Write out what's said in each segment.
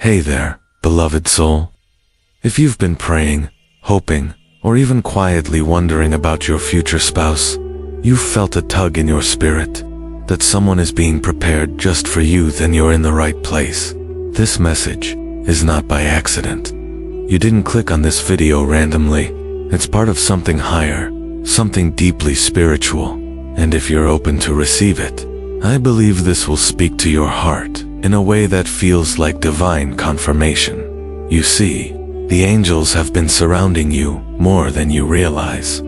Hey there, beloved soul. If you've been praying, hoping, or even quietly wondering about your future spouse, you've felt a tug in your spirit that someone is being prepared just for you, then you're in the right place. This message is not by accident. You didn't click on this video randomly. It's part of something higher, something deeply spiritual, and if you're open to receive it, I believe this will speak to your heart in a way that feels like divine confirmation. You see, the angels have been surrounding you more than you realize.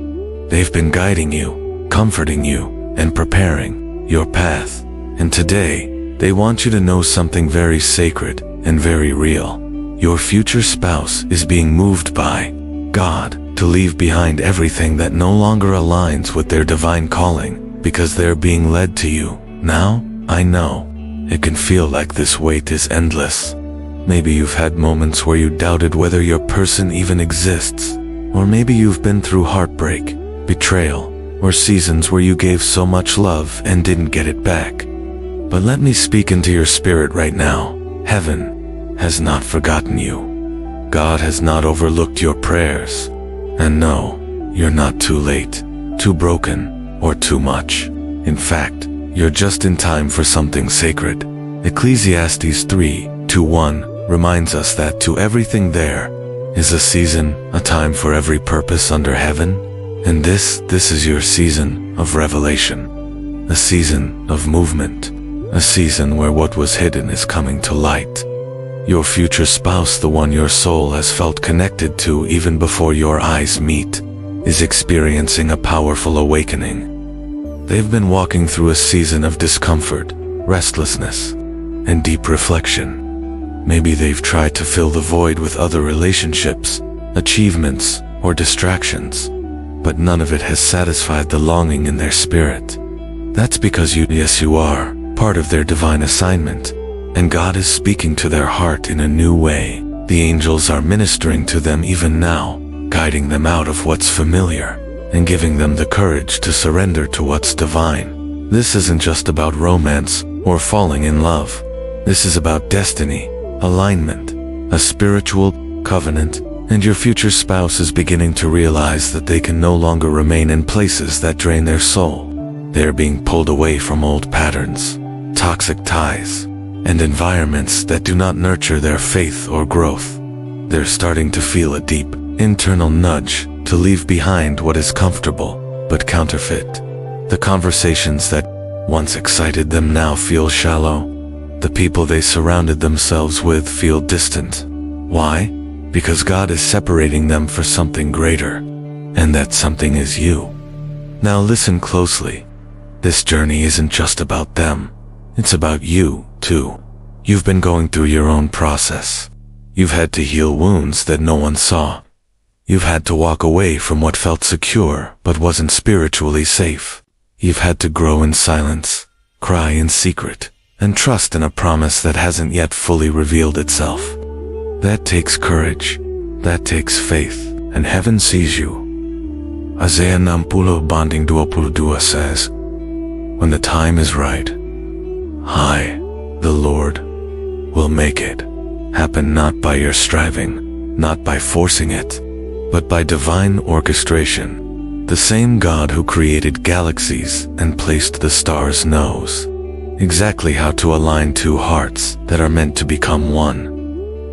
They've been guiding you, comforting you, and preparing your path. And today, they want you to know something very sacred and very real. Your future spouse is being moved by God to leave behind everything that no longer aligns with their divine calling, because they're being led to you. Now, I know, it can feel like this wait is endless. Maybe you've had moments where you doubted whether your person even exists. Or maybe you've been through heartbreak, betrayal, or seasons where you gave so much love and didn't get it back. But let me speak into your spirit right now. Heaven has not forgotten you. God has not overlooked your prayers. And no, you're not too late, too broken, or too much. In fact, you're just in time for something sacred. Ecclesiastes 3:1 reminds us that to everything there is a season, a time for every purpose under heaven. And this is your season of revelation, a season of movement, a season where what was hidden is coming to light. Your future spouse, the one your soul has felt connected to even before your eyes meet, is experiencing a powerful awakening. They've been walking through a season of discomfort, restlessness, and deep reflection. Maybe they've tried to fill the void with other relationships, achievements, or distractions, but none of it has satisfied the longing in their spirit. That's because you are part of their divine assignment, and God is speaking to their heart in a new way. The angels are ministering to them even now, guiding them out of what's familiar, and giving them the courage to surrender to what's divine. This isn't just about romance or falling in love. This is about destiny, alignment, a spiritual covenant, and your future spouse is beginning to realize that they can no longer remain in places that drain their soul. They're being pulled away from old patterns, toxic ties, and environments that do not nurture their faith or growth. They're starting to feel a deep, internal nudge to leave behind what is comfortable but counterfeit. The conversations that once excited them now feel shallow. The people they surrounded themselves with feel distant. Why? Because God is separating them for something greater, and that something is you. Now listen closely. This journey isn't just about them. It's about you, too. You've been going through your own process. You've had to heal wounds that no one saw. You've had to walk away from what felt secure but wasn't spiritually safe. You've had to grow in silence, cry in secret, and trust in a promise that hasn't yet fully revealed itself. That takes courage, that takes faith, and heaven sees you. Isaiah 60:22 says, "When the time is right, I, the Lord, will make it happen, not by your striving, not by forcing it, but by divine orchestration." The same God who created galaxies and placed the stars knows exactly how to align two hearts that are meant to become one.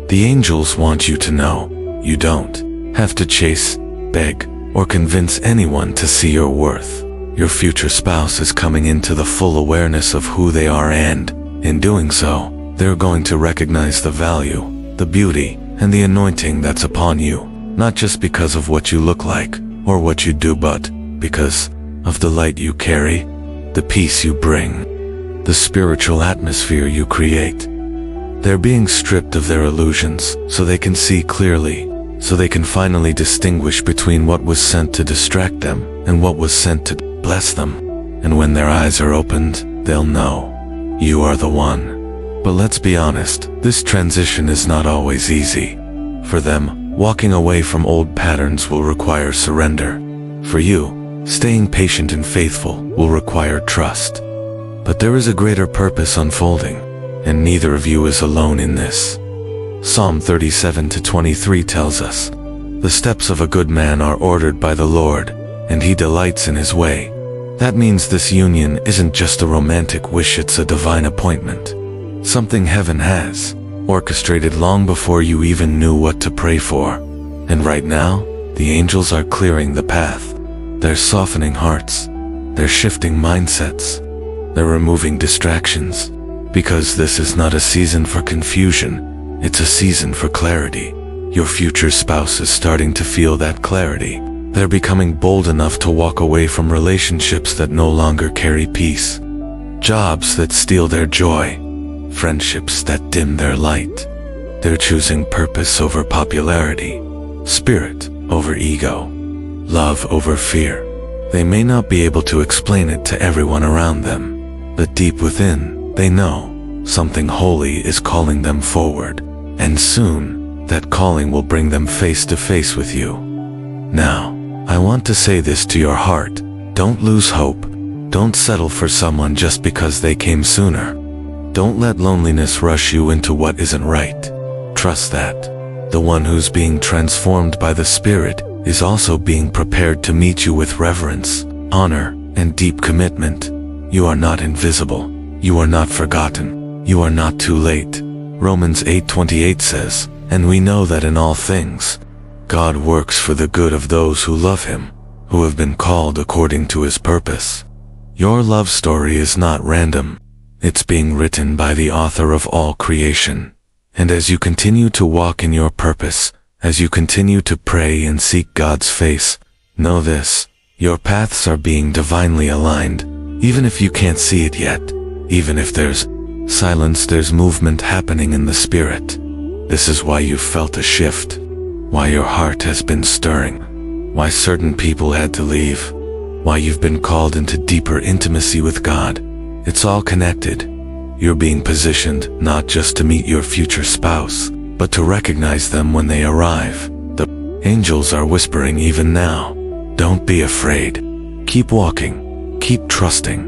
The angels want you to know you don't have to chase, beg, or convince anyone to see your worth. Your future spouse is coming into the full awareness of who they are, and, in doing so, they're going to recognize the value, the beauty, and the anointing that's upon you, not just because of what you look like or what you do, but because of the light you carry, the peace you bring, the spiritual atmosphere you create. They're being stripped of their illusions so they can see clearly, so they can finally distinguish between what was sent to distract them and what was sent to bless them. And when their eyes are opened, they'll know you are the one. But let's be honest, this transition is not always easy. For them, walking away from old patterns will require surrender. For you, staying patient and faithful will require trust. But there is a greater purpose unfolding, and neither of you is alone in this. Psalm 37:23 tells us, "The steps of a good man are ordered by the Lord, and he delights in his way." That means this union isn't just a romantic wish, it's a divine appointment. Something heaven has orchestrated long before you even knew what to pray for. And right now, the angels are clearing the path. They're softening hearts. They're shifting mindsets. They're removing distractions. Because this is not a season for confusion, it's a season for clarity. Your future spouse is starting to feel that clarity. They're becoming bold enough to walk away from relationships that no longer carry peace. Jobs that steal their joy. Friendships that dim their light. They're choosing purpose over popularity. Spirit over ego. Love over fear. They may not be able to explain it to everyone around them, but deep within, they know something holy is calling them forward, and soon, that calling will bring them face to face with you. Now, I want to say this to your heart: don't lose hope. Don't settle for someone just because they came sooner. Don't let loneliness rush you into what isn't right. Trust that the one who's being transformed by the Spirit is also being prepared to meet you with reverence, honor, and deep commitment. You are not invisible. You are not forgotten. You are not too late. Romans 8:28 says, "And we know that in all things, God works for the good of those who love Him, who have been called according to His purpose." Your love story is not random. It's being written by the author of all creation. And as you continue to walk in your purpose, as you continue to pray and seek God's face, know this: your paths are being divinely aligned. Even if you can't see it yet, even if there's silence, there's movement happening in the Spirit. This is why you've felt a shift, why your heart has been stirring, why certain people had to leave, why you've been called into deeper intimacy with God. It's all connected. You're being positioned not just to meet your future spouse, but to recognize them when they arrive. The angels are whispering even now. Don't be afraid. Keep walking. Keep trusting.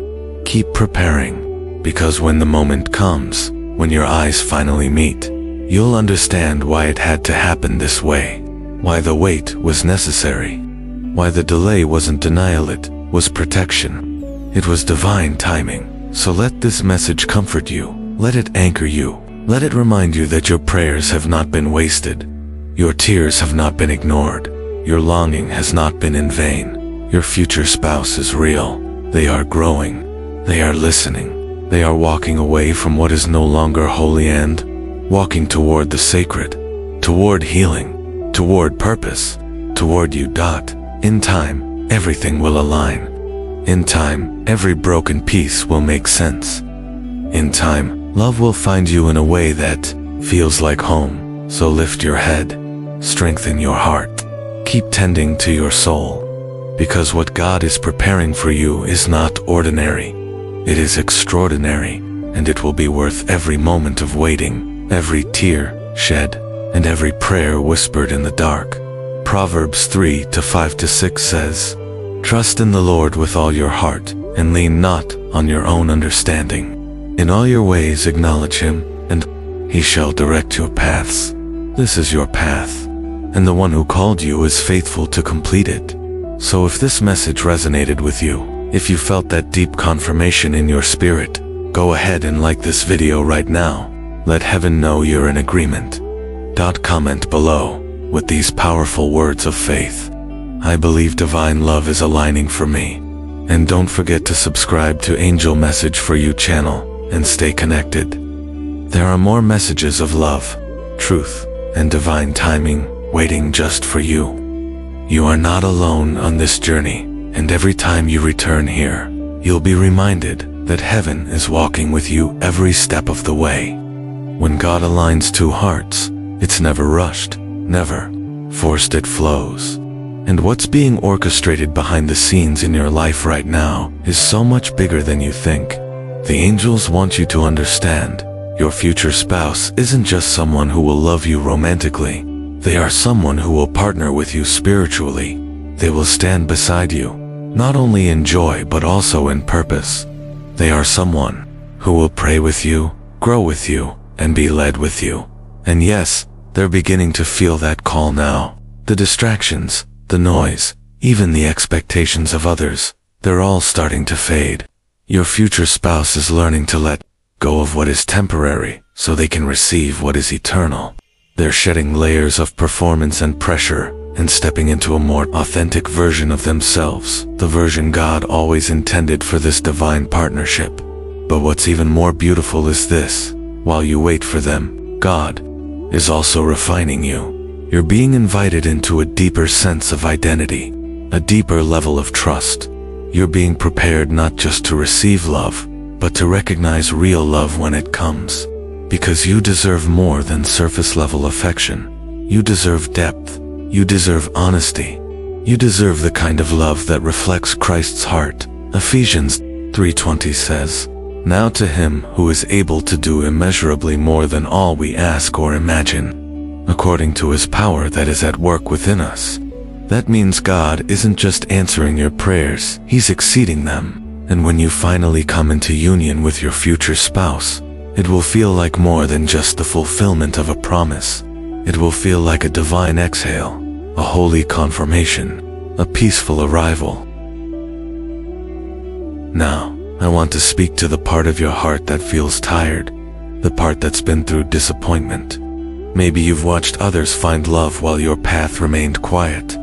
Keep preparing. Because when the moment comes, when your eyes finally meet, you'll understand why it had to happen this way. Why the wait was necessary. Why the delay wasn't denial, it was protection. It was divine timing. So let this message comfort you. Let it anchor you. Let it remind you that your prayers have not been wasted. Your tears have not been ignored. Your longing has not been in vain. Your future spouse is real. They are growing. They are listening. They are walking away from what is no longer holy and walking toward the sacred, toward healing, toward purpose, toward you. In time, everything will align. In time, every broken piece will make sense. In time, love will find you in a way that feels like home. So lift your head, strengthen your heart, keep tending to your soul. Because what God is preparing for you is not ordinary. It is extraordinary, and it will be worth every moment of waiting, every tear shed, and every prayer whispered in the dark. Proverbs 3:5-6 says, "Trust in the Lord with all your heart, and lean not on your own understanding. In all your ways acknowledge Him, and He shall direct your paths." This is your path, and the one who called you is faithful to complete it. So if this message resonated with you, if you felt that deep confirmation in your spirit, go ahead and like this video right now. Let heaven know you're in agreement. Comment below with these powerful words of faith: "I believe divine love is aligning for me." And don't forget to subscribe to Angel Message for You channel and stay connected. There are more messages of love, truth, and divine timing waiting just for you. You are not alone on this journey, and every time you return here, you'll be reminded that heaven is walking with you every step of the way. When God aligns two hearts, it's never rushed, never forced, it flows. And what's being orchestrated behind the scenes in your life right now is so much bigger than you think. The angels want you to understand, your future spouse isn't just someone who will love you romantically. They are someone who will partner with you spiritually. They will stand beside you, not only in joy but also in purpose. They are someone who will pray with you, grow with you, and be led with you. And yes, They're beginning to feel that call now. The distractions, the noise, even the expectations of others, they're all starting to fade. Your future spouse is learning to let go of what is temporary so they can receive what is eternal. They're shedding layers of performance and pressure and stepping into a more authentic version of themselves, the version God always intended for this divine partnership. But what's even more beautiful is this: while you wait for them, God is also refining you. You're being invited into a deeper sense of identity, a deeper level of trust. You're being prepared not just to receive love, but to recognize real love when it comes. Because you deserve more than surface-level affection. You deserve depth. You deserve honesty. You deserve the kind of love that reflects Christ's heart. Ephesians 3:20 says, "Now to him who is able to do immeasurably more than all we ask or imagine, according to his power that is at work within us." That means God isn't just answering your prayers, he's exceeding them. And when you finally come into union with your future spouse, it will feel like more than just the fulfillment of a promise. It will feel like a divine exhale, a holy confirmation, a peaceful arrival. Now, I want to speak to the part of your heart that feels tired, the part that's been through disappointment. Maybe you've watched others find love while your path remained quiet.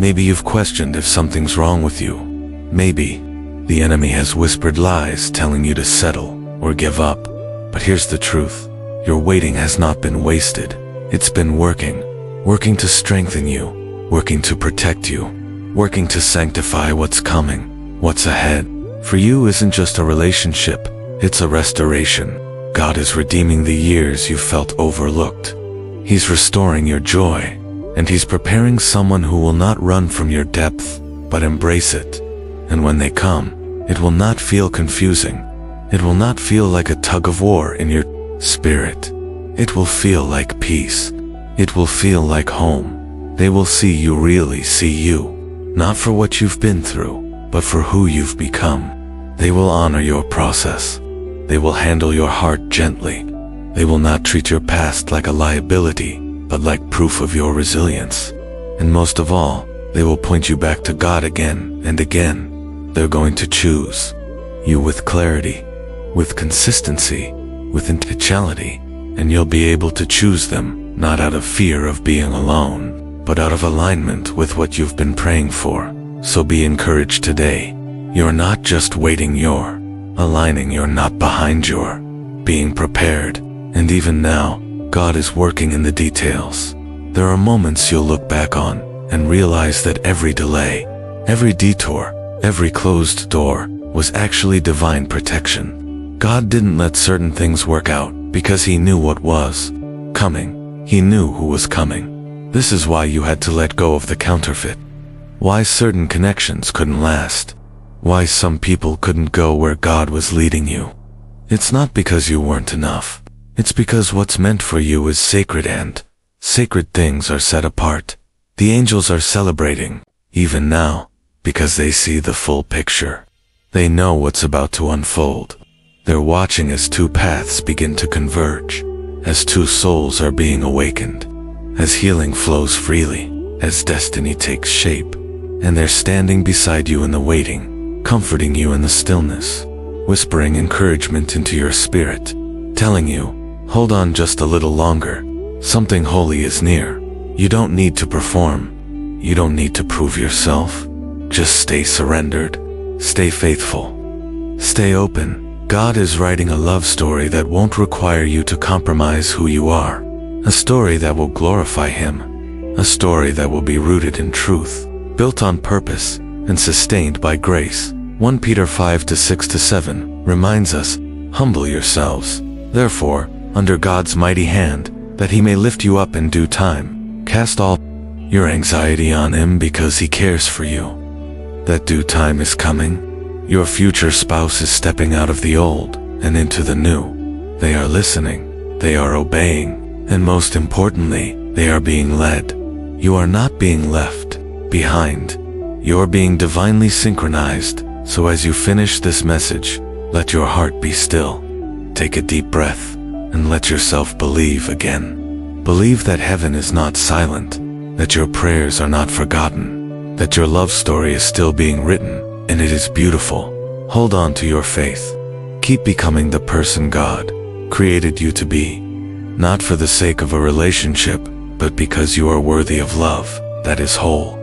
Maybe you've questioned if something's wrong with you. Maybe the enemy has whispered lies telling you to settle or give up. But here's the truth: your waiting has not been wasted. It's been working to strengthen you, working to protect you, working to sanctify what's coming, what's ahead. For you isn't just a relationship, it's a restoration. God is redeeming the years you felt overlooked. He's restoring your joy, and he's preparing someone who will not run from your depth, but embrace it. And when they come, it will not feel confusing. It will not feel like a tug of war in your spirit. It will feel like peace. It will feel like home. They will see you really see you, not for what you've been through, but for who you've become. They will honor your process. They will handle your heart gently. They will not treat your past like a liability, but like proof of your resilience. And most of all, they will point you back to God again and again. They're going to choose you with clarity, with consistency, with intentionality, and you'll be able to choose them not out of fear of being alone, but out of alignment with what you've been praying for. So be encouraged today. You're not just waiting, you're aligning. You're not behind, you're being prepared. And even now, God is working in the details. There are moments you'll look back on and realize that every delay, every detour, every closed door was actually divine protection. God didn't let certain things work out because he knew what was coming. He knew who was coming. This is why you had to let go of the counterfeit. Why certain connections couldn't last. Why some people couldn't go where God was leading you. It's not because you weren't enough. It's because what's meant for you is sacred, and sacred things are set apart. The angels are celebrating, even now, because they see the full picture. They know what's about to unfold. They're watching as two paths begin to converge, as two souls are being awakened, as healing flows freely, as destiny takes shape. And they're standing beside you in the waiting, comforting you in the stillness, whispering encouragement into your spirit, telling you, hold on just a little longer. Something holy is near. You don't need to perform. You don't need to prove yourself. Just stay surrendered. Stay faithful. Stay open. God is writing a love story that won't require you to compromise who you are. A story that will glorify him. A story that will be rooted in truth, built on purpose, and sustained by grace. 1 Peter 5:6-7 reminds us, humble yourselves, therefore, under God's mighty hand, that he may lift you up in due time. Cast all your anxiety on him because he cares for you. That due time is coming. Your future spouse is stepping out of the old and into the new. They are listening, they are obeying, and most importantly, they are being led. You are not being left behind. You're being divinely synchronized. So as you finish this message, let your heart be still. Take a deep breath and let yourself believe again. Believe that heaven is not silent, that your prayers are not forgotten, that your love story is still being written, and it is beautiful. Hold on to your faith. Keep becoming the person God created you to be, not for the sake of a relationship, but because you are worthy of love that is whole,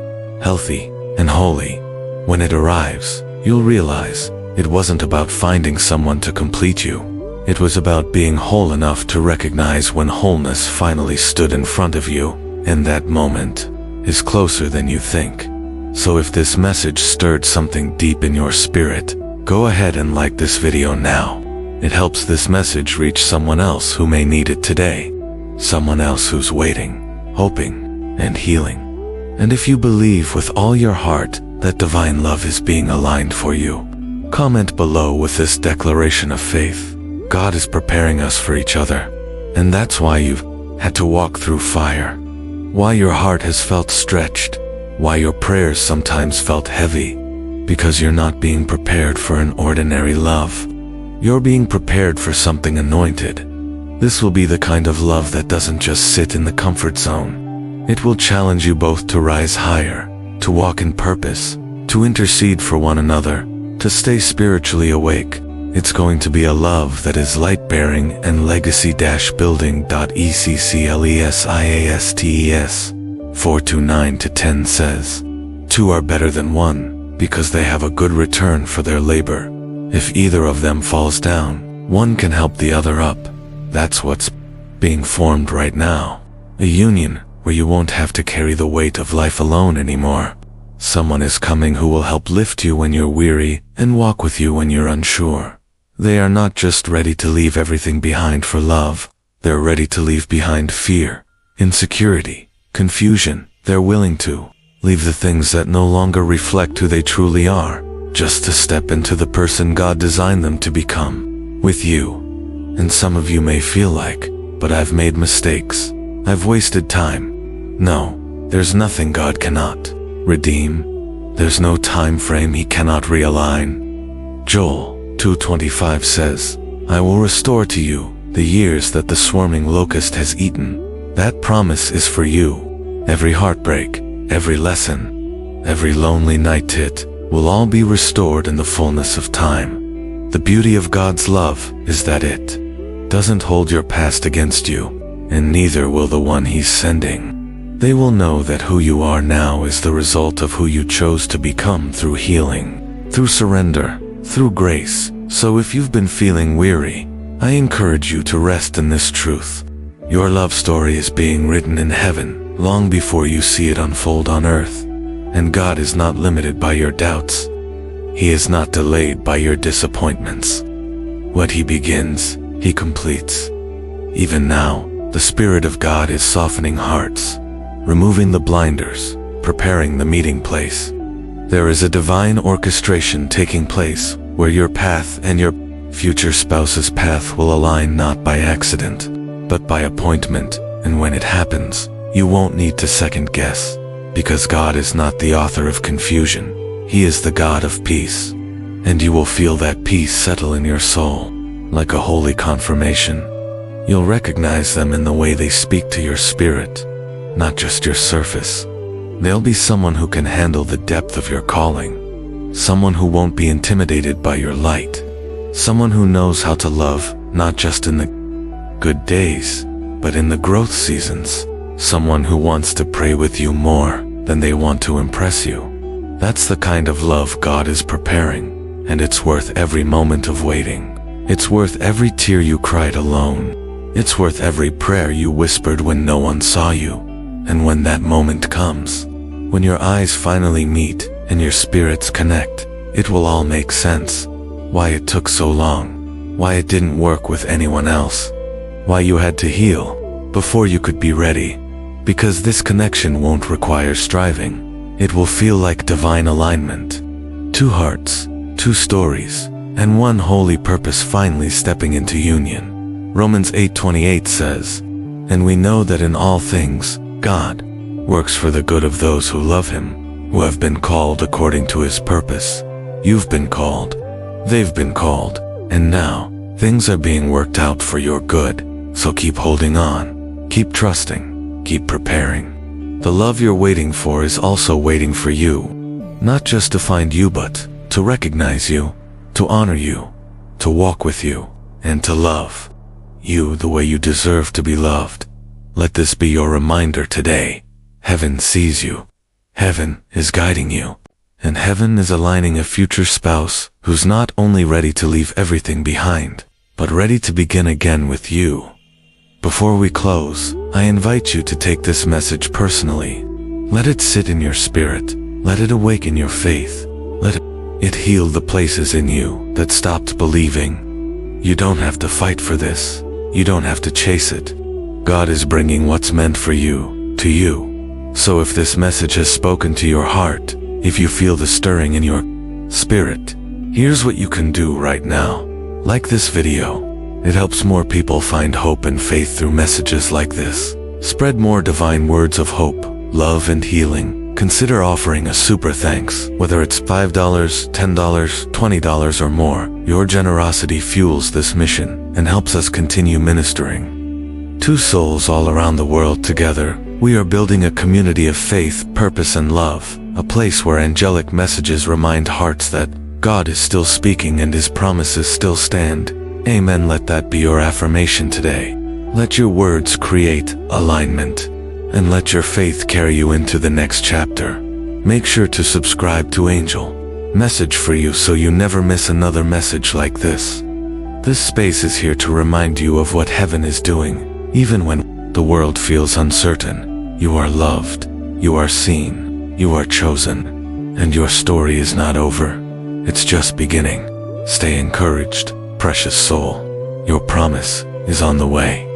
healthy, and holy. When it arrives, you'll realize it wasn't about finding someone to complete you. It was about being whole enough to recognize when wholeness finally stood in front of you, and that moment is closer than you think. So if this message stirred something deep in your spirit, go ahead and like this video now. It helps this message reach someone else who may need it today. Someone else who's waiting, hoping, and healing. And if you believe with all your heart that divine love is being aligned for you, comment below with this declaration of faith. God is preparing us for each other. And that's why you've had to walk through fire. Why your heart has felt stretched. Why your prayers sometimes felt heavy. Because you're not being prepared for an ordinary love. You're being prepared for something anointed. This will be the kind of love that doesn't just sit in the comfort zone. It will challenge you both to rise higher, to walk in purpose, to intercede for one another, to stay spiritually awake. It's going to be a love that is light-bearing and legacy-building. Ecclesiastes 4:9-10 says, "Two are better than one, because they have a good return for their labor. If either of them falls down, one can help the other up." That's what's being formed right now. A union where you won't have to carry the weight of life alone anymore. Someone is coming who will help lift you when you're weary and walk with you when you're unsure. They are not just ready to leave everything behind for love. They're ready to leave behind fear, insecurity, confusion. They're willing to leave the things that no longer reflect who they truly are, just to step into the person God designed them to become, with you. And some of you may feel like, "But I've made mistakes. I've wasted time." No, there's nothing God cannot redeem. There's no time frame He cannot realign. Joel 2:25 says, "I will restore to you the years that the swarming locust has eaten." That promise is for you. Every heartbreak, every lesson, every lonely night will all be restored in the fullness of time. The beauty of God's love is that it doesn't hold your past against you, and neither will the one He's sending. They will know that who you are now is the result of who you chose to become through healing, through surrender, through grace. So if you've been feeling weary, I encourage you to rest in this truth. Your love story is being written in heaven long before you see it unfold on earth. And God is not limited by your doubts. He is not delayed by your disappointments. What He begins, He completes. Even now, the Spirit of God is softening hearts, removing the blinders, preparing the meeting place. There is a divine orchestration taking place where your path and your future spouse's path will align not by accident, but by appointment. And when it happens, you won't need to second guess, because God is not the author of confusion. He is the God of peace. And you will feel that peace settle in your soul, like a holy confirmation. You'll recognize them in the way they speak to your spirit, not just your surface. They'll be someone who can handle the depth of your calling, someone who won't be intimidated by your light, someone who knows how to love, not just in the good days, but in the growth seasons, someone who wants to pray with you more than they want to impress you. That's the kind of love God is preparing, and it's worth every moment of waiting. It's worth every tear you cried alone. It's worth every prayer you whispered when no one saw you. And when that moment comes, when your eyes finally meet and your spirits connect, it will all make sense. Why it took so long, why it didn't work with anyone else, why you had to heal before you could be ready. Because this connection won't require striving. It will feel like divine alignment. Two hearts, two stories, and one holy purpose finally stepping into union. Romans 8:28 says, "And we know that in all things, God works for the good of those who love Him, who have been called according to His purpose." You've been called. They've been called. And now, things are being worked out for your good. So keep holding on. Keep trusting, keep preparing. The love you're waiting for is also waiting for you. Not just to find you, but to recognize you, to honor you, to walk with you, and to love you the way you deserve to be loved. Let this be your reminder today. Heaven sees you. Heaven is guiding you. And heaven is aligning a future spouse who's not only ready to leave everything behind, but ready to begin again with you. Before we close, I invite you to take this message personally. Let it sit in your spirit. Let it awaken your faith. Let it heal the places in you that stopped believing. You don't have to fight for this. You don't have to chase it. God is bringing what's meant for you to you. So if this message has spoken to your heart, if you feel the stirring in your spirit, here's what you can do right now. Like this video. It helps more people find hope and faith through messages like this. Spread more divine words of hope, love, and healing. Consider offering a super thanks. Whether it's $5, $10, $20 or more, your generosity fuels this mission and helps us continue ministering. Two souls all around the world together, we are building a community of faith, purpose, and love. A place where angelic messages remind hearts that God is still speaking and His promises still stand. Amen. Let that be your affirmation today. Let your words create alignment, and let your faith carry you into the next chapter. Make sure to subscribe to Angel Message for you so you never miss another message like this. This space is here to remind you of what heaven is doing, even when the world feels uncertain. You are loved, you are seen, you are chosen, and your story is not over. It's just beginning. Stay encouraged, precious soul. Your promise is on the way.